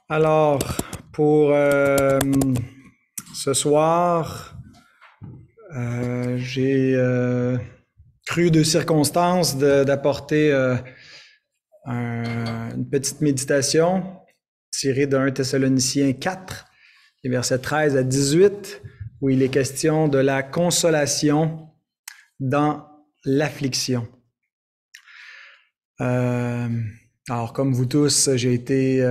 Alors, pour ce soir, j'ai cru de circonstance d'apporter une petite méditation tirée de 1 Thessaloniciens 4, les versets 13 à 18, où il est question de la consolation dans l'affliction. Alors, comme vous tous, j'ai été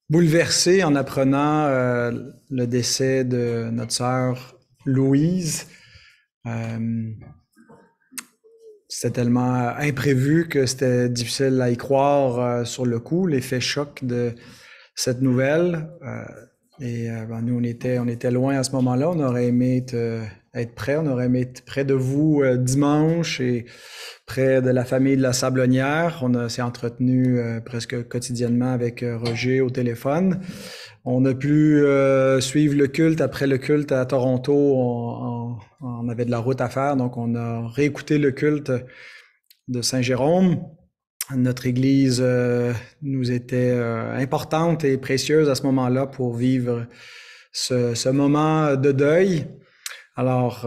bouleversé en apprenant le décès de notre sœur Louise. C'était tellement imprévu que c'était difficile à y croire sur le coup, l'effet choc de cette nouvelle. Nous, on était loin à ce moment-là. On aurait aimé être près. On aurait aimé être près de vous dimanche et près de la famille de la Sablonnière. On s'est entretenu presque quotidiennement avec Roger au téléphone. On a pu suivre le culte. Après le culte à Toronto, on avait de la route à faire, donc on a réécouté le culte de Saint-Jérôme. Notre Église nous était importante et précieuse à ce moment-là pour vivre ce moment de deuil. Alors,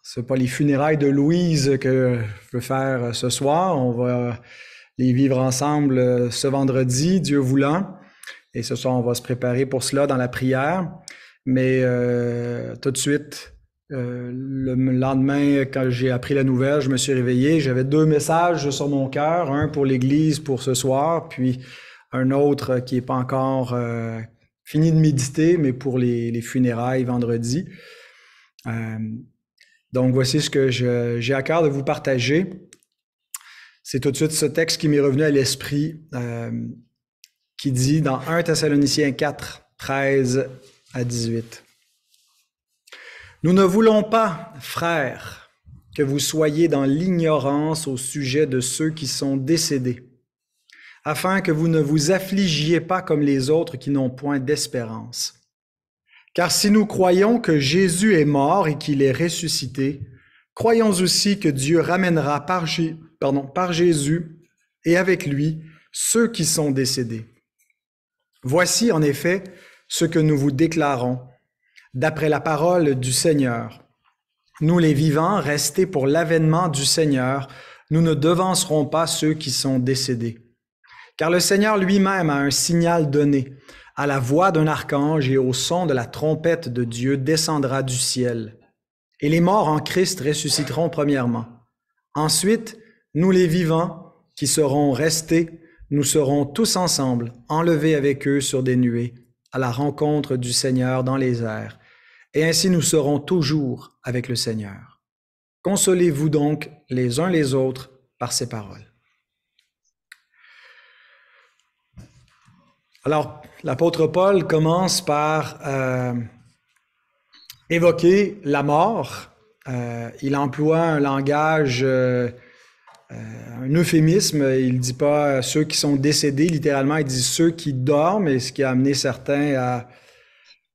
c'est pas les funérailles de Louise que je veux faire ce soir. On va les vivre ensemble ce vendredi, Dieu voulant. Et ce soir, on va se préparer pour cela dans la prière. Mais tout de suite, le lendemain, quand j'ai appris la nouvelle, je me suis réveillé. J'avais 2 messages sur mon cœur, un pour l'Église pour ce soir, puis un autre qui n'est pas encore fini de méditer, mais pour les funérailles vendredi. Donc, voici ce que j'ai à cœur de vous partager. C'est tout de suite ce texte qui m'est revenu à l'esprit, qui dit dans 1 Thessaloniciens 4, 13 à 18. « Nous ne voulons pas, frères, que vous soyez dans l'ignorance au sujet de ceux qui sont décédés, afin que vous ne vous affligiez pas comme les autres qui n'ont point d'espérance. Car si nous croyons que Jésus est mort et qu'il est ressuscité, croyons aussi que Dieu ramènera par Jésus et avec lui ceux qui sont décédés. Voici en effet ce que nous vous déclarons, d'après la parole du Seigneur. Nous les vivants, restés pour l'avènement du Seigneur, nous ne devancerons pas ceux qui sont décédés. Car le Seigneur lui-même a un signal donné. À la voix d'un archange et au son de la trompette de Dieu descendra du ciel. Et les morts en Christ ressusciteront premièrement. Ensuite, nous les vivants qui serons restés, nous serons tous ensemble, enlevés avec eux sur des nuées, à la rencontre du Seigneur dans les airs. Et ainsi nous serons toujours avec le Seigneur. Consolez-vous donc les uns les autres par ces paroles. » Alors, l'apôtre Paul commence par évoquer la mort. Il emploie un langage, un euphémisme. Il ne dit pas ceux qui sont décédés, littéralement, il dit ceux qui dorment, et ce qui a amené certains à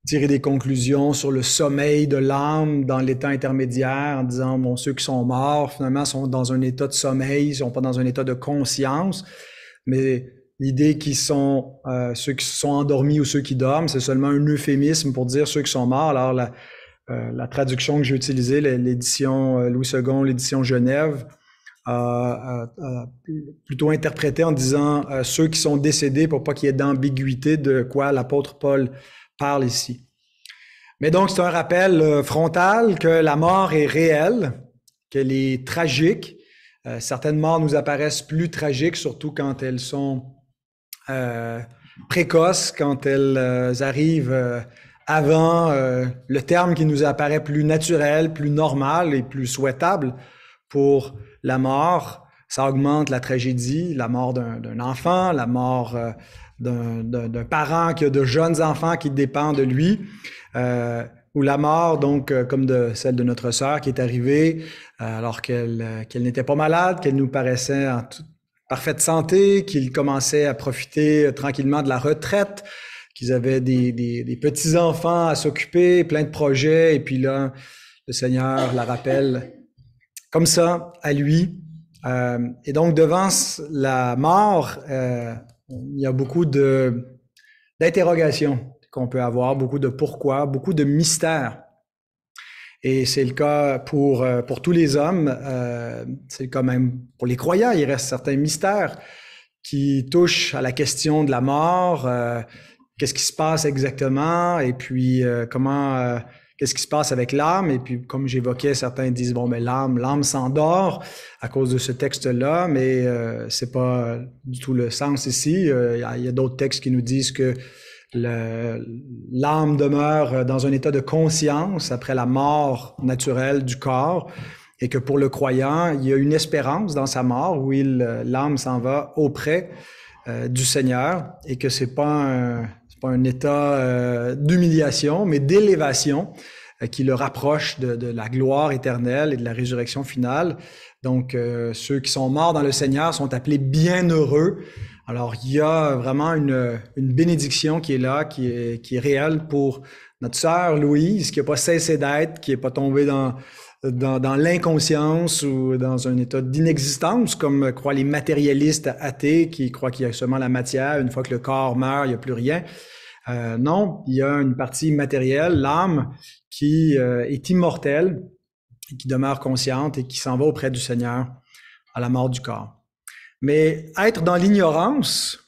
tirer des conclusions sur le sommeil de l'âme dans l'état intermédiaire, en disant, bon, ceux qui sont morts, finalement, sont dans un état de sommeil, ils ne sont pas dans un état de conscience. Mais l'idée qu'ils sont ceux qui sont endormis ou ceux qui dorment, c'est seulement un euphémisme pour dire ceux qui sont morts. Alors, la traduction que j'ai utilisée, l'édition Louis II, l'édition Genève, plutôt interprété en disant ceux qui sont décédés pour pas qu'il y ait d'ambiguïté de quoi l'apôtre Paul parle ici. Mais donc, c'est un rappel frontal que la mort est réelle, qu'elle est tragique. Certaines morts nous apparaissent plus tragiques, surtout quand elles sont précoces, quand elles arrivent avant le terme qui nous apparaît plus naturel, plus normal et plus souhaitable pour la mort. Ça augmente la tragédie, la mort d'un enfant, la mort d'un parent qui a de jeunes enfants qui dépendent de lui, ou la mort, donc, comme celle de notre sœur qui est arrivée alors qu'elle n'était pas malade, qu'elle nous paraissait en parfaite santé, qu'ils commençaient à profiter tranquillement de la retraite, qu'ils avaient des petits-enfants à s'occuper, plein de projets, et puis là, le Seigneur la rappelle comme ça à lui. Et donc, devant la mort, il y a beaucoup d'interrogations qu'on peut avoir, beaucoup de pourquoi, beaucoup de mystères. Et c'est le cas pour tous les hommes, c'est le cas même pour les croyants. Il reste certains mystères qui touchent à la question de la mort, qu'est-ce qui se passe exactement, et puis qu'est-ce qui se passe avec l'âme. Et puis, comme j'évoquais, certains disent, bon, mais l'âme s'endort à cause de ce texte-là, mais c'est pas du tout le sens ici. Il y a d'autres textes qui nous disent que l'âme demeure dans un état de conscience après la mort naturelle du corps, et que pour le croyant, il y a une espérance dans sa mort où l'âme s'en va auprès du Seigneur, et que c'est pas un état d'humiliation, mais d'élévation qui le rapproche de la gloire éternelle et de la résurrection finale. Donc, ceux qui sont morts dans le Seigneur sont appelés bienheureux. Alors, il y a vraiment une bénédiction qui est là, qui est réelle pour notre sœur Louise, qui n'a pas cessé d'être, qui n'est pas tombée dans l'inconscience ou dans un état d'inexistence, comme croient les matérialistes athées qui croient qu'il y a seulement la matière. Une fois que le corps meurt, il n'y a plus rien. Non, il y a une partie matérielle, l'âme, qui est immortelle, et qui demeure consciente et qui s'en va auprès du Seigneur à la mort du corps. Mais être dans l'ignorance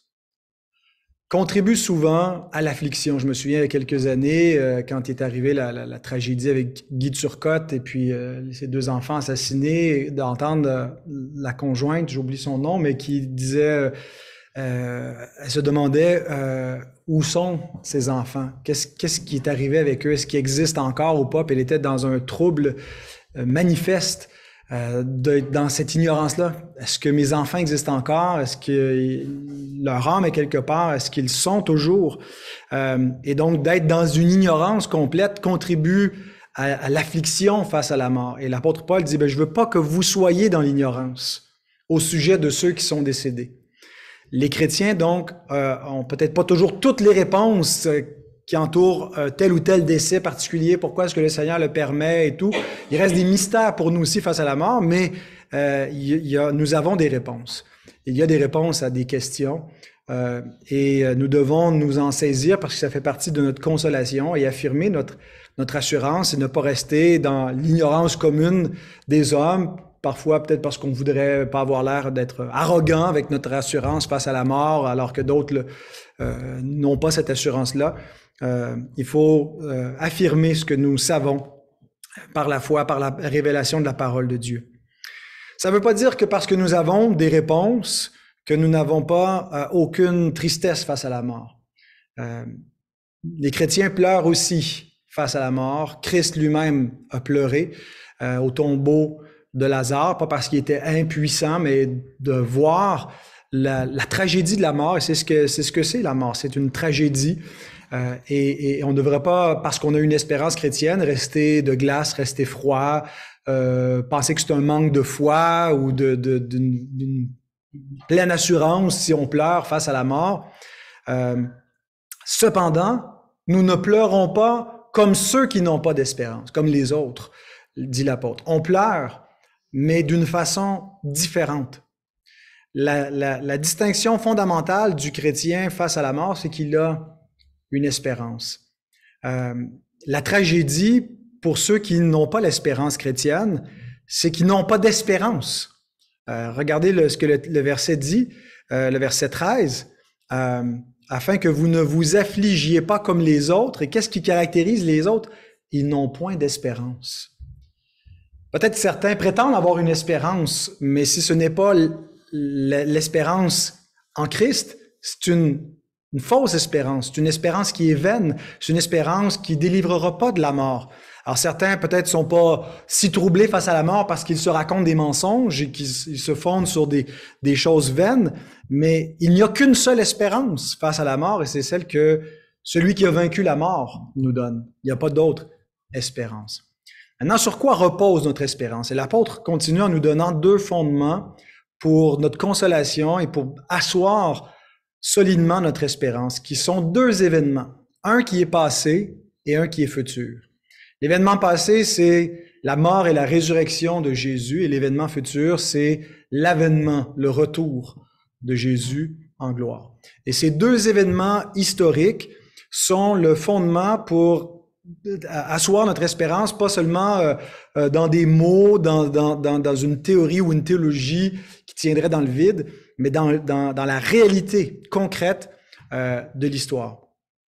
contribue souvent à l'affliction. Je me souviens il y a quelques années, quand est arrivée la tragédie avec Guy Turcotte et puis ses 2 enfants assassinés, d'entendre la conjointe, j'oublie son nom, mais qui disait, elle se demandait où sont ces enfants? Qu'est-ce qui est arrivé avec eux? Est-ce qu'ils existent encore ou pas? Puis elle était dans un trouble manifeste. Dans cette ignorance-là. Est-ce que mes enfants existent encore? Est-ce que leur âme est quelque part? Est-ce qu'ils sont toujours? Et donc, d'être dans une ignorance complète contribue à l'affliction face à la mort. Et l'apôtre Paul dit, je veux pas que vous soyez dans l'ignorance au sujet de ceux qui sont décédés. Les chrétiens, donc, ont peut-être pas toujours toutes les réponses qui entoure tel ou tel décès particulier, pourquoi est-ce que le Seigneur le permet et tout. Il reste des mystères pour nous aussi face à la mort, mais nous avons des réponses. Il y a des réponses à des questions et nous devons nous en saisir parce que ça fait partie de notre consolation et affirmer notre assurance et ne pas rester dans l'ignorance commune des hommes, parfois peut-être parce qu'on voudrait pas avoir l'air d'être arrogant avec notre assurance face à la mort, alors que d'autres n'ont pas cette assurance-là. Il faut affirmer ce que nous savons par la foi, par la révélation de la parole de Dieu. Ça ne veut pas dire que parce que nous avons des réponses, que nous n'avons pas aucune tristesse face à la mort. Les chrétiens pleurent aussi face à la mort. Christ lui-même a pleuré au tombeau de Lazare, pas parce qu'il était impuissant, mais de voir la tragédie de la mort. Et c'est ce que c'est la mort. C'est une tragédie. Et on ne devrait pas, parce qu'on a une espérance chrétienne, rester de glace, rester froid, penser que c'est un manque de foi ou d'une pleine assurance si on pleure face à la mort. Cependant, nous ne pleurons pas comme ceux qui n'ont pas d'espérance, comme les autres, dit l'apôtre. On pleure, mais d'une façon différente. La distinction fondamentale du chrétien face à la mort, c'est qu'il a une espérance. La tragédie, pour ceux qui n'ont pas l'espérance chrétienne, c'est qu'ils n'ont pas d'espérance. Regardez ce que le verset dit, le verset 13, afin que vous ne vous affligiez pas comme les autres. Et qu'est-ce qui caractérise les autres? Ils n'ont point d'espérance. Peut-être certains prétendent avoir une espérance, mais si ce n'est pas l'espérance en Christ, c'est une fausse espérance. C'est une espérance qui est vaine. C'est une espérance qui délivrera pas de la mort. Alors certains peut-être sont pas si troublés face à la mort parce qu'ils se racontent des mensonges et qu'ils se fondent sur des choses vaines, mais il n'y a qu'une seule espérance face à la mort et c'est celle que celui qui a vaincu la mort nous donne. Il n'y a pas d'autre espérance. Maintenant, sur quoi repose notre espérance? Et l'apôtre continue en nous donnant 2 fondements pour notre consolation et pour asseoir solidement notre espérance, qui sont 2 événements. Un qui est passé et un qui est futur. L'événement passé, c'est la mort et la résurrection de Jésus, et l'événement futur, c'est l'avènement, le retour de Jésus en gloire. Et ces deux événements historiques sont le fondement pour asseoir notre espérance, pas seulement dans des mots, dans une théorie ou une théologie qui tiendrait dans le vide, mais dans la réalité concrète de l'histoire.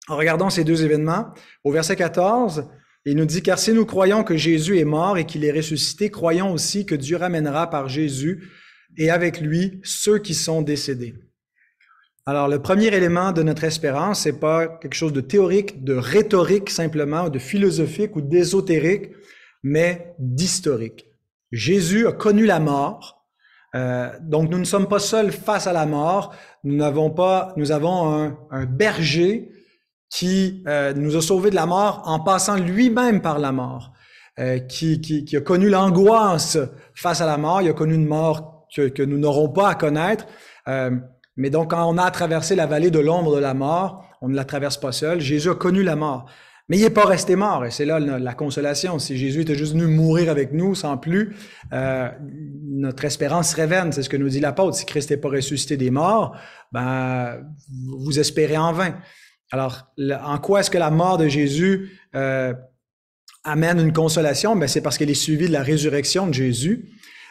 En regardant ces deux événements, au verset 14, il nous dit « Car si nous croyons que Jésus est mort et qu'il est ressuscité, croyons aussi que Dieu ramènera par Jésus et avec lui ceux qui sont décédés. » Alors, le premier élément de notre espérance, c'est pas quelque chose de théorique, de rhétorique simplement, de philosophique ou d'ésotérique, mais d'historique. Jésus a connu la mort, donc nous ne sommes pas seuls face à la mort, nous avons un berger qui nous a sauvés de la mort en passant lui-même par la mort, qui a connu l'angoisse face à la mort, il a connu une mort que nous n'aurons pas à connaître, mais donc quand on a traversé la vallée de l'ombre de la mort, on ne la traverse pas seul, Jésus a connu la mort. Mais il n'est pas resté mort, et c'est là la consolation. Si Jésus était juste venu mourir avec nous sans plus, notre espérance serait vaine, c'est ce que nous dit l'apôtre. Si Christ n'est pas ressuscité des morts, ben vous espérez en vain. Alors, en quoi est-ce que la mort de Jésus amène une consolation? Ben, c'est parce qu'elle est suivie de la résurrection de Jésus.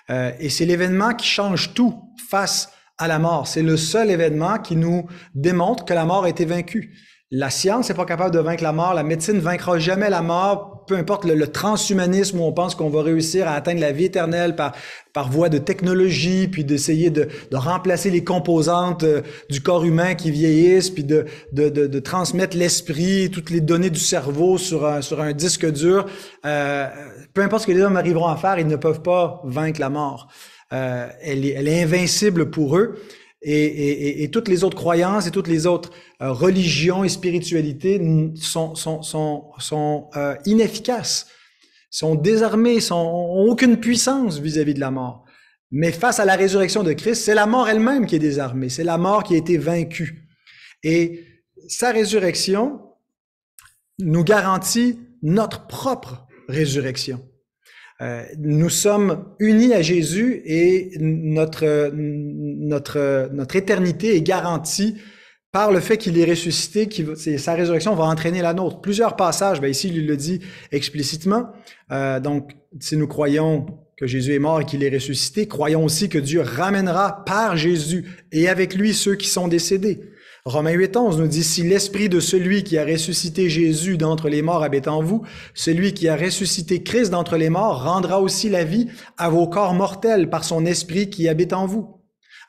Et c'est l'événement qui change tout face à la mort. C'est le seul événement qui nous démontre que la mort a été vaincue. La science n'est pas capable de vaincre la mort. La médecine ne vaincra jamais la mort, peu importe le transhumanisme où on pense qu'on va réussir à atteindre la vie éternelle par voie de technologie, puis d'essayer de remplacer les composantes du corps humain qui vieillissent, puis de transmettre l'esprit, toutes les données du cerveau sur un disque dur. Peu importe ce que les hommes arriveront à faire, ils ne peuvent pas vaincre la mort. Elle est invincible pour eux. Et toutes les autres croyances et toutes les autres religions et spiritualités sont inefficaces, sont désarmées, ont aucune puissance vis-à-vis de la mort. Mais face à la résurrection de Christ, c'est la mort elle-même qui est désarmée, c'est la mort qui a été vaincue. Et sa résurrection nous garantit notre propre résurrection. Nous sommes unis à Jésus et notre éternité est garantie par le fait qu'il est ressuscité, sa résurrection va entraîner la nôtre. Plusieurs passages, ici il le dit explicitement. Donc, si nous croyons que Jésus est mort et qu'il est ressuscité, croyons aussi que Dieu ramènera par Jésus et avec lui ceux qui sont décédés. Romains 8:11 nous dit « Si l'esprit de celui qui a ressuscité Jésus d'entre les morts habite en vous, celui qui a ressuscité Christ d'entre les morts rendra aussi la vie à vos corps mortels par son esprit qui habite en vous. »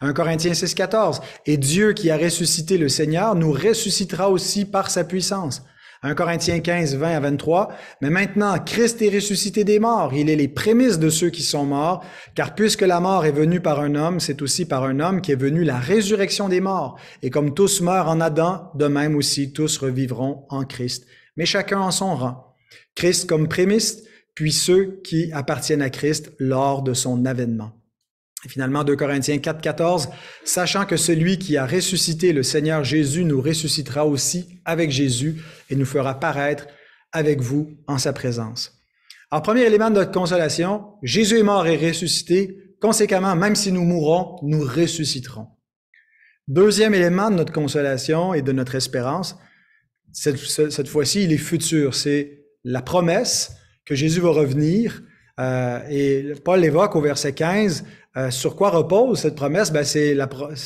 1 Corinthiens 6:14 « Et Dieu qui a ressuscité le Seigneur nous ressuscitera aussi par sa puissance. » 1 Corinthiens 15:20-23 « Mais maintenant, Christ est ressuscité des morts, il est les prémices de ceux qui sont morts, car puisque la mort est venue par un homme, c'est aussi par un homme qui est venue la résurrection des morts. Et comme tous meurent en Adam, de même aussi tous revivront en Christ. Mais chacun en son rang. Christ comme prémisse, puis ceux qui appartiennent à Christ lors de son avènement. » Et finalement, 2 Corinthiens 4:14, « Sachant que celui qui a ressuscité le Seigneur Jésus nous ressuscitera aussi avec Jésus et nous fera paraître avec vous en sa présence. » Alors, premier élément de notre consolation, Jésus est mort et ressuscité. Conséquemment, même si nous mourrons, nous ressusciterons. Deuxième élément de notre consolation et de notre espérance, cette fois-ci, il est futur. C'est la promesse que Jésus va revenir. Et Paul l'évoque au verset 15. Sur quoi repose cette promesse? C'est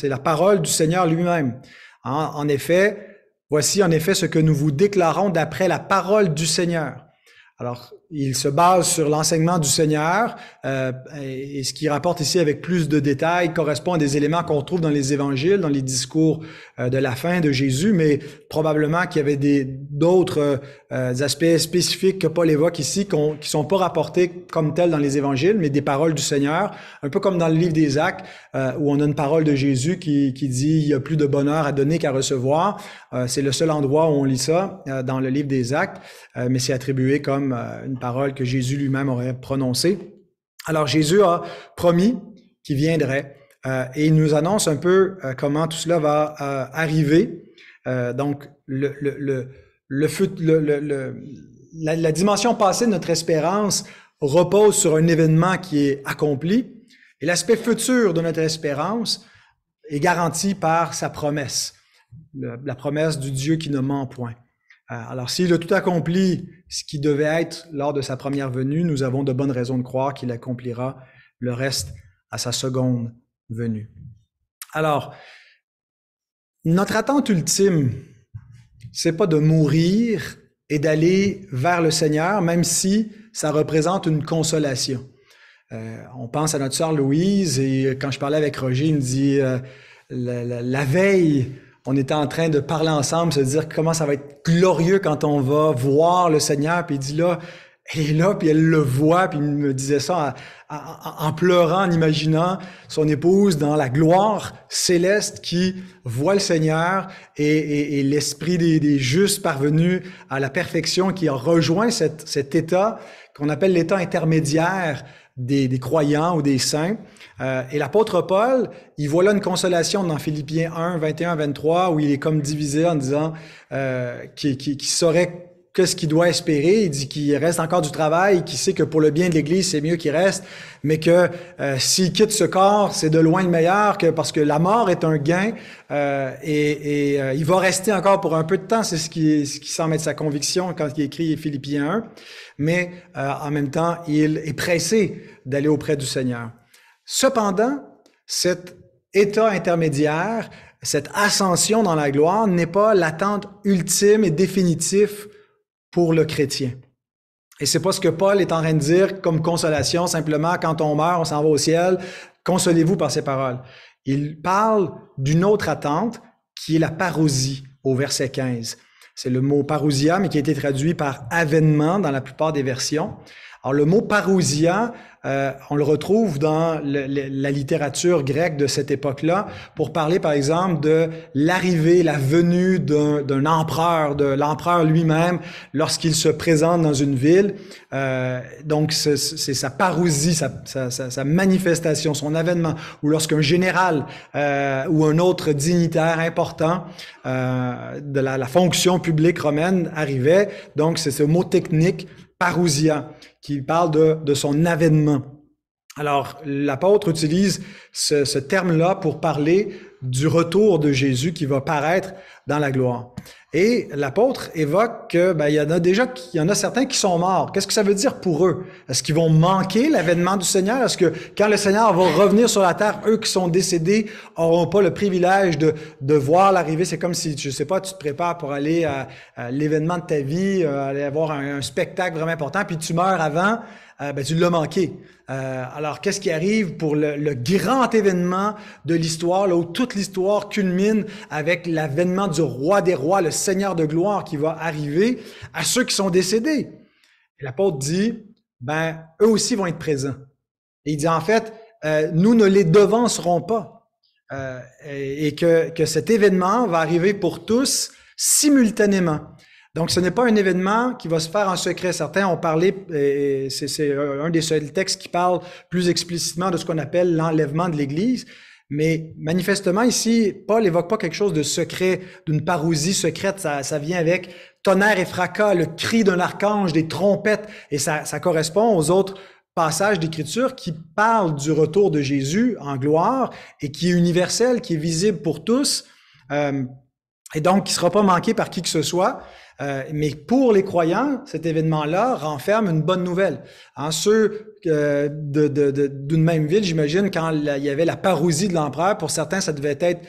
la parole du Seigneur lui-même. En effet, voici en effet ce que nous vous déclarons d'après la parole du Seigneur. Alors, il se base sur l'enseignement du Seigneur et ce qu'il rapporte ici avec plus de détails correspond à des éléments qu'on trouve dans les évangiles, dans les discours de la fin de Jésus, mais probablement qu'il y avait d'autres aspects spécifiques que Paul évoque ici qui sont pas rapportés comme tels dans les évangiles, mais des paroles du Seigneur, un peu comme dans le livre des Actes où on a une parole de Jésus qui dit « Il y a plus de bonheur à donner qu'à recevoir ». C'est le seul endroit où on lit ça dans le livre des Actes, mais c'est attribué comme une parole que Jésus lui-même aurait prononcée. Alors Jésus a promis qu'il viendrait et il nous annonce un peu comment tout cela va arriver. Donc la dimension passée de notre espérance repose sur un événement qui est accompli et l'aspect futur de notre espérance est garantie par sa promesse, la promesse du Dieu qui ne ment point. Alors, s'il a tout accompli ce qui devait être lors de sa première venue, nous avons de bonnes raisons de croire qu'il accomplira le reste à sa seconde venue. Alors, notre attente ultime, c'est pas de mourir et d'aller vers le Seigneur, même si ça représente une consolation. On pense à notre sœur Louise, et quand je parlais avec Roger, il me dit la veille, on était en train de parler ensemble, se dire comment ça va être glorieux quand on va voir le Seigneur, puis il dit là, elle est là, puis elle le voit, puis il me disait ça en pleurant, en imaginant son épouse dans la gloire céleste qui voit le Seigneur et l'esprit des justes parvenus à la perfection qui a rejoint cet état qu'on appelle l'état intermédiaire des croyants ou des saints. Et l'apôtre Paul, il voit là une consolation dans Philippiens 1, 21, 23, où il est comme divisé en disant qu'il saurait que ce qu'il doit espérer. Il dit qu'il reste encore du travail, qu'il sait que pour le bien de l'Église, c'est mieux qu'il reste, mais que s'il quitte ce corps, c'est de loin le meilleur, parce que la mort est un gain, et il va rester encore pour un peu de temps. C'est ce qui semble être sa conviction quand il écrit Philippiens 1, mais en même temps, il est pressé d'aller auprès du Seigneur. Cependant, cet état intermédiaire, cette ascension dans la gloire n'est pas l'attente ultime et définitive pour le chrétien. Et c'est pas ce que Paul est en train de dire comme consolation, simplement quand on meurt, on s'en va au ciel, consolez-vous par ces paroles. Il parle d'une autre attente qui est la parousie au verset 15. C'est le mot parousia, mais qui a été traduit par avènement dans la plupart des versions. Alors le mot parousia, on le retrouve dans la littérature grecque de cette époque-là pour parler, par exemple, de l'arrivée, la venue d'un empereur, de l'empereur lui-même lorsqu'il se présente dans une ville. Donc, c'est sa parousie, sa manifestation, son avènement, ou lorsqu'un général ou un autre dignitaire important de la fonction publique romaine arrivait. Donc, c'est ce mot technique, parousia, qui parle de son avènement. Alors, l'apôtre utilise ce terme-là pour parler du retour de Jésus qui va paraître dans la gloire. Et l'apôtre évoque que il y en a certains qui sont morts. Qu'est-ce que ça veut dire pour eux? Est-ce qu'ils vont manquer l'avènement du Seigneur? Est-ce que quand le Seigneur va revenir sur la terre, eux qui sont décédés n'auront pas le privilège de voir l'arrivée? C'est comme si, je sais pas, tu te prépares pour aller à l'événement de ta vie, aller avoir un spectacle vraiment important, puis tu meurs avant, tu l'as manqué. Alors, qu'est-ce qui arrive pour le grand événement de l'histoire, là où toute l'histoire culmine avec l'avènement du roi des rois, le Seigneur de gloire qui va arriver à ceux qui sont décédés? Et l'apôtre dit, eux aussi vont être présents. Et il dit, en fait, nous ne les devancerons pas. Et que cet événement va arriver pour tous simultanément. Donc, ce n'est pas un événement qui va se faire en secret. Certains ont parlé, c'est un des seuls textes qui parle plus explicitement de ce qu'on appelle l'enlèvement de l'Église. Mais manifestement, ici, Paul évoque pas quelque chose de secret, d'une parousie secrète. Ça vient avec tonnerre et fracas, le cri d'un archange, des trompettes. Et ça correspond aux autres passages d'Écriture qui parlent du retour de Jésus en gloire et qui est universel, qui est visible pour tous. Et donc, qui ne sera pas manqué par qui que ce soit. Mais pour les croyants, cet événement-là renferme une bonne nouvelle. Ceux d'une même ville, j'imagine, quand il y avait la parousie de l'empereur, pour certains, ça devait être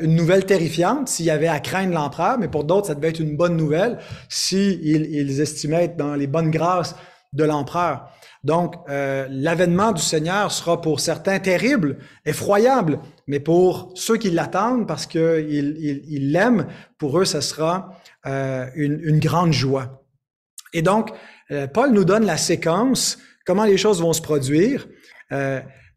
une nouvelle terrifiante s'il y avait à craindre l'empereur, mais pour d'autres, ça devait être une bonne nouvelle s'ils estimaient être dans les bonnes grâces de l'empereur. Donc, l'avènement du Seigneur sera pour certains terrible, effroyable, mais pour ceux qui l'attendent parce qu'ils l'aiment, pour eux, ça sera une grande joie. Et donc, Paul nous donne la séquence, comment les choses vont se produire.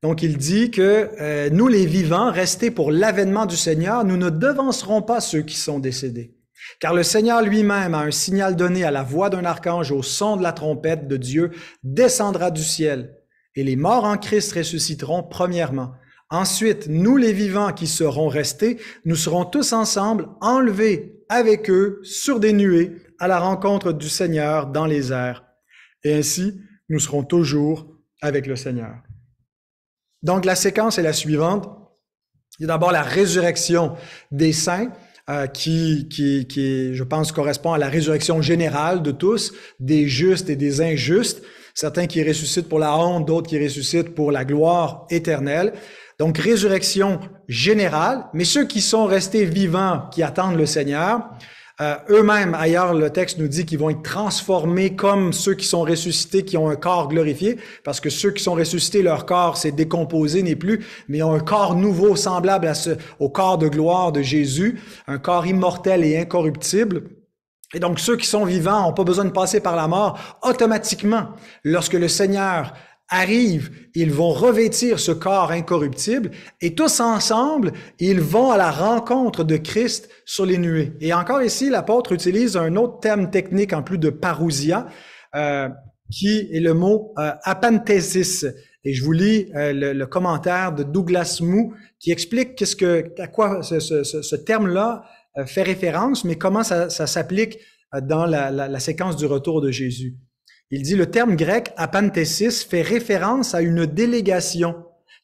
Donc, il dit que nous, les vivants, restés pour l'avènement du Seigneur, nous ne devancerons pas ceux qui sont décédés. Car le Seigneur lui-même, à un signal donné à la voix d'un archange, au son de la trompette de Dieu, descendra du ciel, et les morts en Christ ressusciteront premièrement. Ensuite, nous les vivants qui serons restés, nous serons tous ensemble enlevés avec eux sur des nuées à la rencontre du Seigneur dans les airs. Et ainsi, nous serons toujours avec le Seigneur. Donc, la séquence est la suivante. Il y a d'abord la résurrection des saints, qui, je pense, correspond à la résurrection générale de tous, des justes et des injustes. Certains qui ressuscitent pour la honte, d'autres qui ressuscitent pour la gloire éternelle. Donc, résurrection générale, mais ceux qui sont restés vivants, qui attendent le Seigneur, eux-mêmes, ailleurs, le texte nous dit qu'ils vont être transformés comme ceux qui sont ressuscités, qui ont un corps glorifié, parce que ceux qui sont ressuscités, leur corps s'est décomposé, n'est plus, mais ils ont un corps nouveau, semblable au corps de gloire de Jésus, un corps immortel et incorruptible. Et donc, ceux qui sont vivants n'ont pas besoin de passer par la mort. Automatiquement, lorsque le Seigneur arrive, ils vont revêtir ce corps incorruptible et tous ensemble, ils vont à la rencontre de Christ sur les nuées. Et encore ici, l'apôtre utilise un autre terme technique en plus de parousia, qui est le mot apanthesis. Et je vous lis le commentaire de Douglas Moo qui explique à quoi ce terme-là fait référence, mais comment ça s'applique dans la séquence du retour de Jésus. Il dit, le terme grec apanthesis fait référence à une délégation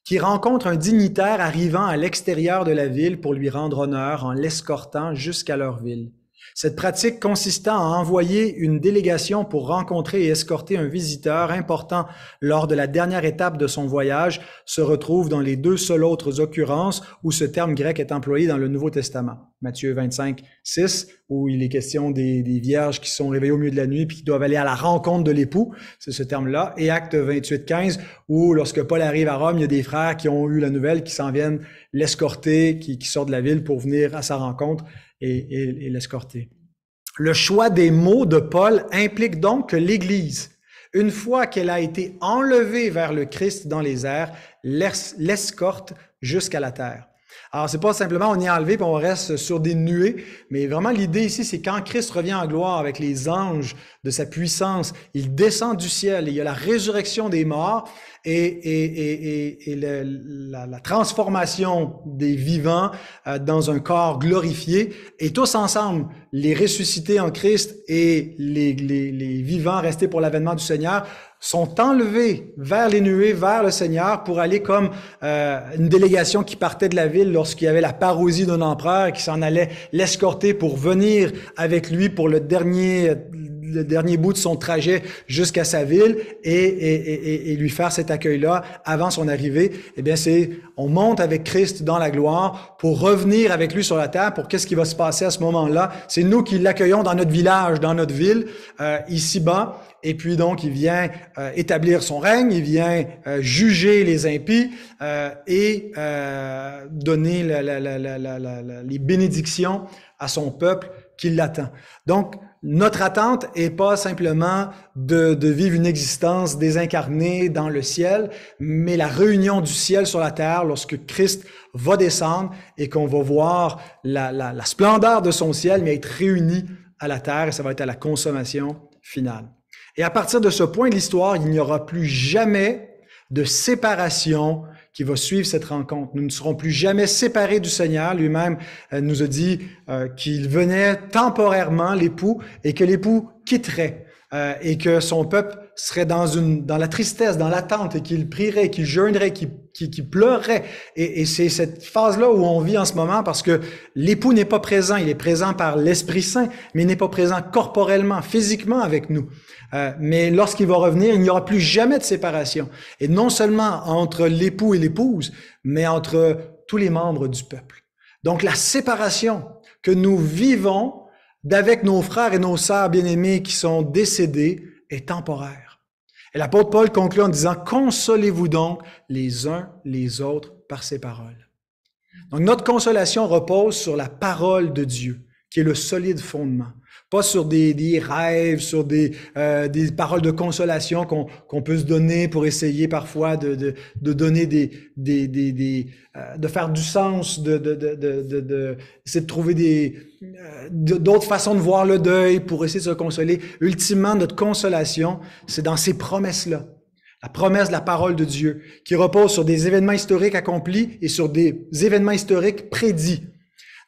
qui rencontre un dignitaire arrivant à l'extérieur de la ville pour lui rendre honneur en l'escortant jusqu'à leur ville. Cette pratique consistant à envoyer une délégation pour rencontrer et escorter un visiteur important lors de la dernière étape de son voyage se retrouve dans les deux seules autres occurrences où ce terme grec est employé dans le Nouveau Testament. Matthieu 25, 6, où il est question des vierges qui sont réveillées au milieu de la nuit puis qui doivent aller à la rencontre de l'époux, c'est ce terme-là. Et Acte 28, 15, où lorsque Paul arrive à Rome, il y a des frères qui ont eu la nouvelle, qui s'en viennent l'escorter, qui sortent de la ville pour venir à sa rencontre et l'escorter. Le choix des mots de Paul implique donc que l'Église, une fois qu'elle a été enlevée vers le Christ dans les airs, l'escorte jusqu'à la terre. Alors, c'est pas simplement on y est enlevé puis on reste sur des nuées, mais vraiment l'idée ici, c'est quand Christ revient en gloire avec les anges de sa puissance, il descend du ciel et il y a la résurrection des morts et la transformation des vivants dans un corps glorifié. Et tous ensemble, les ressuscités en Christ et les vivants restés pour l'avènement du Seigneur, sont enlevés vers les nuées, vers le Seigneur, pour aller comme une délégation qui partait de la ville lorsqu'il y avait la parousie d'un empereur et qui s'en allait l'escorter pour venir avec lui pour le dernier bout de son trajet jusqu'à sa ville et lui faire cet accueil-là avant son arrivée. Eh bien, on monte avec Christ dans la gloire pour revenir avec lui sur la terre. Pour qu'est-ce qui va se passer à ce moment-là? C'est nous qui l'accueillons dans notre village, dans notre ville, ici-bas. Et puis donc, il vient établir son règne, il vient juger les impies et donner les bénédictions à son peuple qui l'attend. Donc, notre attente est pas simplement de vivre une existence désincarnée dans le ciel, mais la réunion du ciel sur la terre lorsque Christ va descendre et qu'on va voir la splendeur de son ciel, mais être réunis à la terre, et ça va être à la consommation finale. Et à partir de ce point de l'histoire, il n'y aura plus jamais de séparation qui va suivre cette rencontre. Nous ne serons plus jamais séparés du Seigneur. Lui-même nous a dit qu'il venait temporairement, l'époux, et que l'époux quitterait et que son peuple serait dans la tristesse, dans l'attente, et qu'il prierait, qu'il jeûnerait, qu'il pleurerait. Et c'est cette phase-là où on vit en ce moment, parce que l'époux n'est pas présent. Il est présent par l'Esprit Saint, mais il n'est pas présent corporellement, physiquement avec nous. Mais lorsqu'il va revenir, il n'y aura plus jamais de séparation. Et non seulement entre l'époux et l'épouse, mais entre tous les membres du peuple. Donc la séparation que nous vivons d'avec nos frères et nos sœurs bien-aimés qui sont décédés est temporaire. Et l'apôtre Paul conclut en disant « Consolez-vous donc les uns les autres par ces paroles. » Donc notre consolation repose sur la parole de Dieu, qui est le solide fondement. Pas sur des rêves, sur des paroles de consolation qu'on peut se donner pour essayer parfois de donner de faire du sens, essayer de trouver d'autres façons de voir le deuil pour essayer de se consoler. Ultimement, notre consolation, c'est dans ces promesses-là. La promesse de la parole de Dieu, qui repose sur des événements historiques accomplis et sur des événements historiques prédits.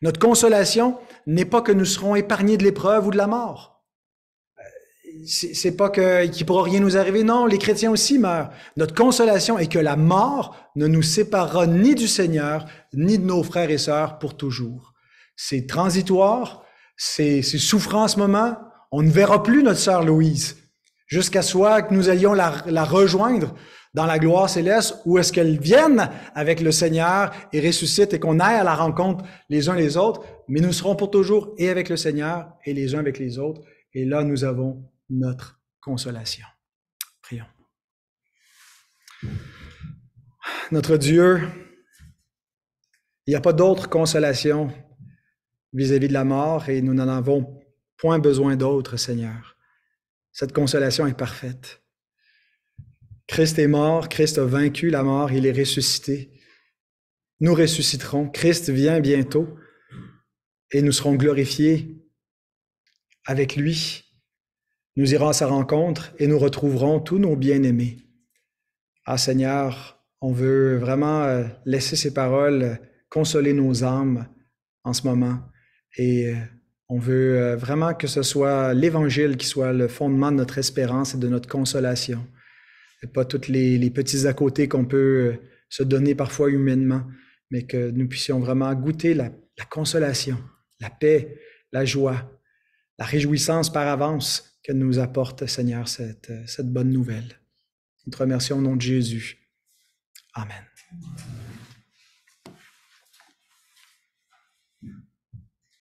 Notre consolation n'est pas que nous serons épargnés de l'épreuve ou de la mort. c'est pas qu'il ne pourra rien nous arriver. Non, les chrétiens aussi meurent. Notre consolation est que la mort ne nous séparera ni du Seigneur, ni de nos frères et sœurs pour toujours. C'est transitoire, c'est souffrant en ce moment. On ne verra plus notre sœur Louise jusqu'à soit que nous allions la rejoindre dans la gloire céleste, ou est-ce qu'elle vienne avec le Seigneur et ressuscite et qu'on aille à la rencontre les uns les autres, mais nous serons pour toujours et avec le Seigneur et les uns avec les autres. Et là, nous avons notre consolation. Prions. Notre Dieu, il n'y a pas d'autre consolation vis-à-vis de la mort et nous n'en avons point besoin d'autre, Seigneur. Cette consolation est parfaite. Christ est mort, Christ a vaincu la mort, il est ressuscité. Nous ressusciterons, Christ vient bientôt et nous serons glorifiés avec lui. Nous irons à sa rencontre et nous retrouverons tous nos bien-aimés. Ah Seigneur, on veut vraiment laisser ces paroles consoler nos âmes en ce moment et on veut vraiment que ce soit l'Évangile qui soit le fondement de notre espérance et de notre consolation. Et pas tous les petits à côté qu'on peut se donner parfois humainement, mais que nous puissions vraiment goûter la consolation, la paix, la joie, la réjouissance par avance que nous apporte, Seigneur, cette bonne nouvelle. Nous te remercions au nom de Jésus. Amen.